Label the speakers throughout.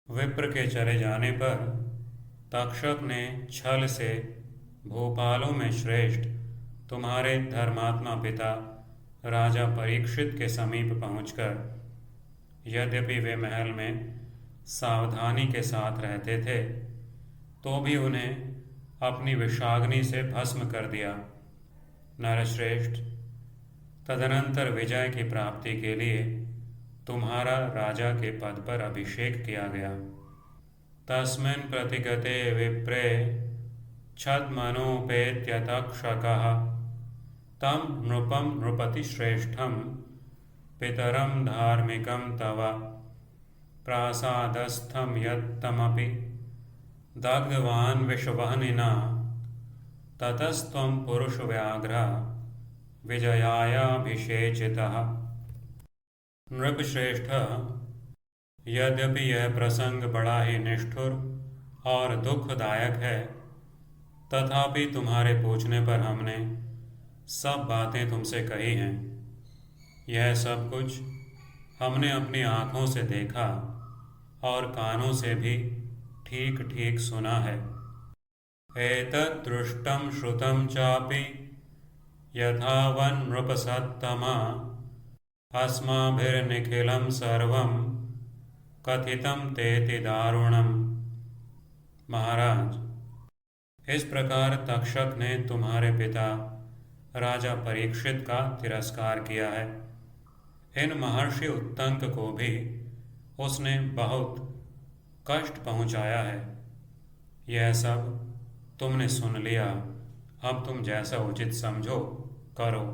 Speaker 1: विप्र के चले जाने पर तक्षक ने छल से भूपालों में श्रेष्ठ तुम्हारे धर्मात्मा पिता राजा परीक्षित के समीप पहुंचकर, यद्यपि वे महल में सावधानी के साथ रहते थे, तो भी उन्हें अपनी विषाग्नि से भस्म कर दिया। नरश्रेष्ठ, तदनंतर विजय की प्राप्ति के लिए तुम्हारा राजा के पद पर अभिषेक किया गया। तस्मिन् प्रतिगते विप्रे छद्मनोपेत्य तक्षकः तं नृपं नृपतिश्रेष्ठं पितरं धार्मिकं तव प्रासादस्थं यत्तमपि दग्धवान् विषवह्निना ततस्त्वं पुरुषव्याघ्र विजयायाभिषेचितः। नृपश्रेष्ठ, यद्यपि यह प्रसंग बड़ा ही निष्ठुर और दुखदायक है, तथापि तुम्हारे पूछने पर हमने सब बातें तुमसे कही हैं। यह सब कुछ हमने अपनी आँखों से देखा और कानों से भी ठीक ठीक सुना है। एतत् दृष्टं श्रुतं चापि यथावन् नृपसत्तमा अस्माभिर्निखिलं सर्वं कथितं तेति दारुणम्। महाराज, इस प्रकार तक्षक ने तुम्हारे पिता राजा परीक्षित का तिरस्कार किया है। इन महर्षि उत्तंक को भी उसने बहुत कष्ट पहुंचाया है। यह सब तुमने सुन लिया, अब तुम जैसा उचित समझो करो।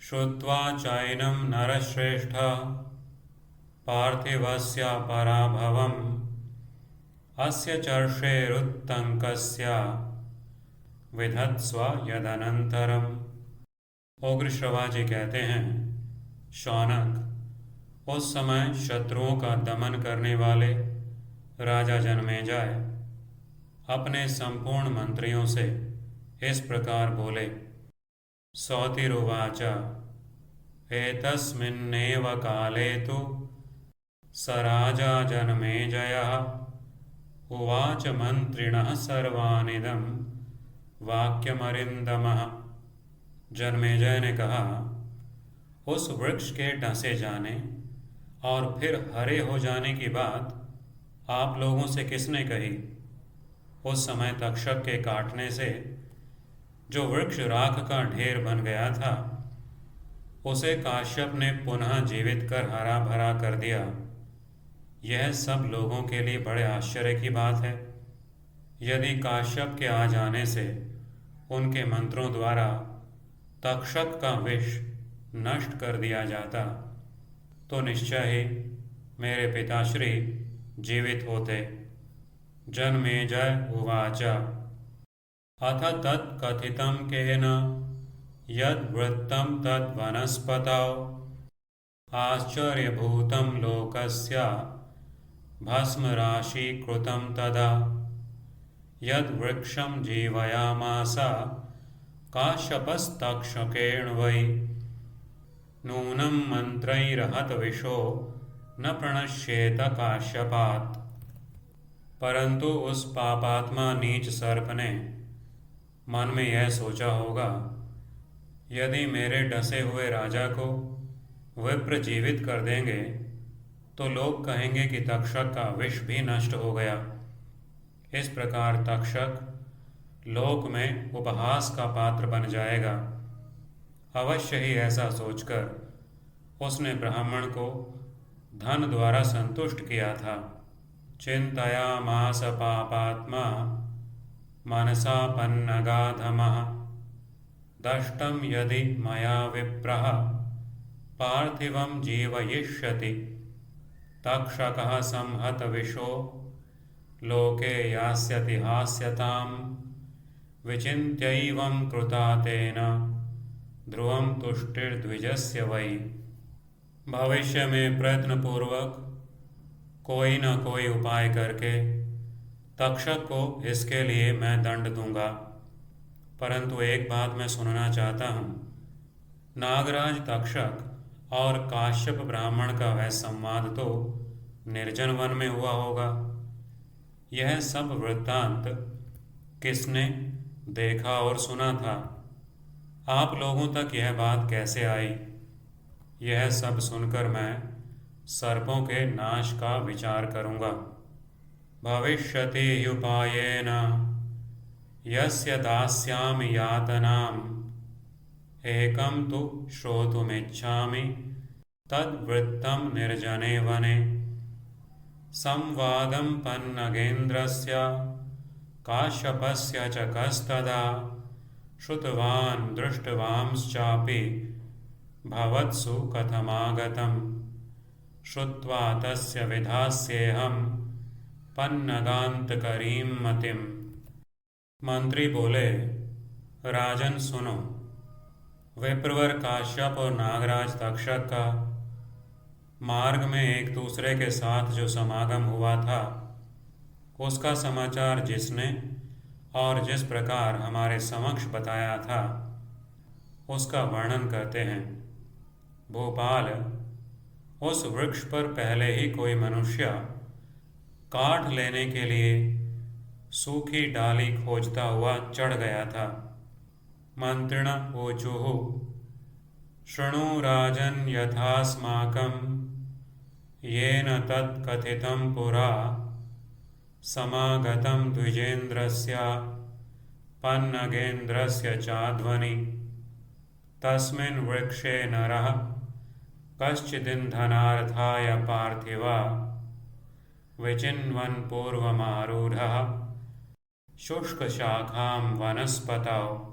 Speaker 1: श्रुत्वा चैनं नरश्रेष्ठ पार्थिवस्य पराभवम् अस्य चर्षेरुत्तंकस्य विधत्स्व यदनंतरम। उग्रश्रवा जी कहते हैं, शौनक, उस समय शत्रुओं का दमन करने वाले राजा जनमेजय अपने संपूर्ण मंत्रियों से इस प्रकार बोले। सौतिरुवाच एतस्मिन्नेव काले तु स राजा जनमेजयः उवाच मंत्रिणः सर्वानिदं वाक्यमरिन्दमः। जनमेजय ने कहा, उस वृक्ष के डसे जाने और फिर हरे हो जाने की बात आप लोगों से किसने कही? उस समय तक्षक के काटने से जो वृक्ष राख का ढेर बन गया था, उसे काश्यप ने पुनः जीवित कर हरा भरा कर दिया। यह सब लोगों के लिए बड़े आश्चर्य की बात है। यदि काश्यप के आ जाने से उनके मंत्रों द्वारा तक्षक का विष नष्ट कर दिया जाता, तो निश्चय ही मेरे पिताश्री जीवित होते। जनमेजय उवाच अथ तत्कथितं केन यद्वृत्तं तद्वनस्पतौ आश्चर्यभूतं लोकस्य भस्मराशीकृतं तदा यद्वृक्षं जीवयामास काश्यपस्तक्षकेण वै नूनं मंत्रैरहत विशो न प्रणश्येत काश्यपात्। परंतु उस पापात्मा नीच सर्प ने मन में यह सोचा होगा, यदि मेरे डसे हुए राजा को विप्र जीवित कर देंगे तो लोग कहेंगे कि तक्षक का विष भी नष्ट हो गया। इस प्रकार तक्षक लोक में उपहास का पात्र बन जाएगा। अवश्य ही ऐसा सोचकर उसने ब्राह्मण को धन द्वारा संतुष्ट किया था। चिंतयामास पापात्मा मनसापन्नगाधमः दष्टं यदि मया विप्रः पार्थिवं जीवयिष्यति तक्षकः संहत विशो लोके यास्यति हास्यतां विचिन्त्यैवं कृता तेन ध्रुवं तुष्टिर्द्विजस्य वै। भविष्य में प्रयत्नपूर्वक कोई न कोई उपाय करके तक्षक को इसके लिए मैं दंड दूंगा। परंतु एक बात मैं सुनना चाहता हूँ। नागराज तक्षक और काश्यप ब्राह्मण का वह संवाद तो निर्जन वन में हुआ होगा। यह सब वृत्तांत किसने देखा और सुना था? आप लोगों तक यह बात कैसे आई? यह सब सुनकर मैं सर्पों के नाश का विचार करूँगा। भविष्यति ह्युपायेन यस्य दास्यामि यातनाम् एकं तु श्रोतुमिच्छामि तद्वृत्तं निर्जने वने। संवादं पन्नगेन्द्रस्य काश्यपस्य च कस्तदा श्रुतवान् दृष्टवांश्चापि भवत्सु कथमागतं। श्रुत्वा तस्य विधास्येऽहं पन्नगान्तकरीं मतिम्। मंत्री बोले, राजन सुनो, विप्रवर काश्यप और नागराज तक्षक का मार्ग में एक दूसरे के साथ जो समागम हुआ था, उसका समाचार जिसने और जिस प्रकार हमारे समक्ष बताया था, उसका वर्णन करते हैं। भोपाल, उस वृक्ष पर पहले ही कोई मनुष्य काठ लेने के लिए सूखी डाली खोजता हुआ चढ़ गया था। मंत्रिण ऊचुः शृणु राजन् यथास्माकं येन तत् कथितं पुरा समागतं द्विजेन्द्रस्य पन्नगेन्द्रस्य चाध्वनि। तस्मिन् वृक्षे नरः कश्चिदिन्धनार्थाय पार्थिवा विचिन्वन् पूर्वमारूढः शुष्कशाखां वनस्पतौ।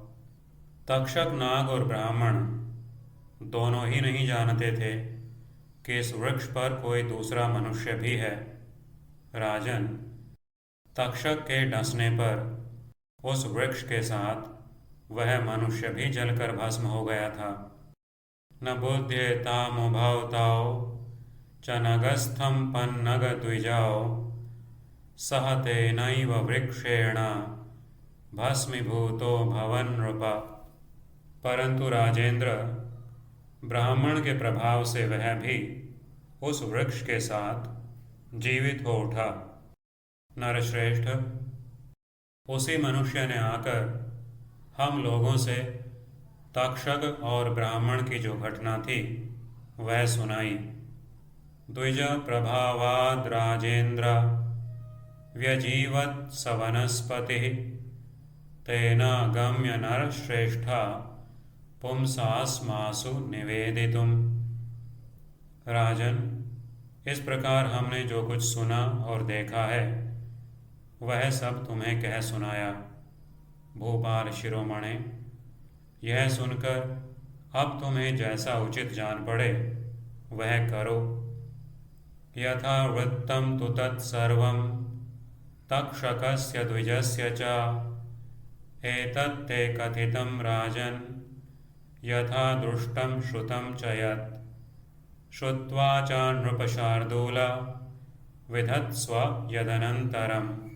Speaker 1: तक्षक, नाग और ब्राह्मण दोनों ही नहीं जानते थे कि इस वृक्ष पर कोई दूसरा मनुष्य भी है। राजन, तक्षक के डसने पर उस वृक्ष के साथ वह मनुष्य भी जलकर भस्म हो गया था। न बुध्येतामुभौ तौ च नगस्थं पन्नग द्विजौ सह तेनैव वृक्षेण भस्मीभूतो भवन नृप। परंतु राजेंद्र, ब्राह्मण के प्रभाव से वह भी उस वृक्ष के साथ जीवित हो उठा। नरश्रेष्ठ, उसी मनुष्य ने आकर हम लोगों से तक्षक और ब्राह्मण की जो घटना थी वह सुनाई। द्विज प्रभावाद राजेंद्र व्यजीवत स वनस्पति तेन गम्य नरश्रेष्ठा पुंसास्मासु निवेदितुम। राजन, इस प्रकार हमने जो कुछ सुना और देखा है वह सब तुम्हें कह सुनाया। भूपाल शिरोमणे, यह सुनकर अब तुम्हें जैसा उचित जान पड़े वह करो। यथा वृत्तं तु तत्सर्वं तक्षकस्य द्विजस्य च एतत् ते कथितं राजन् यथा दृष्टं श्रुतं च यत्। श्रुत्वा च नृपशार्दूल विधत्स्व यदनन्तरम्।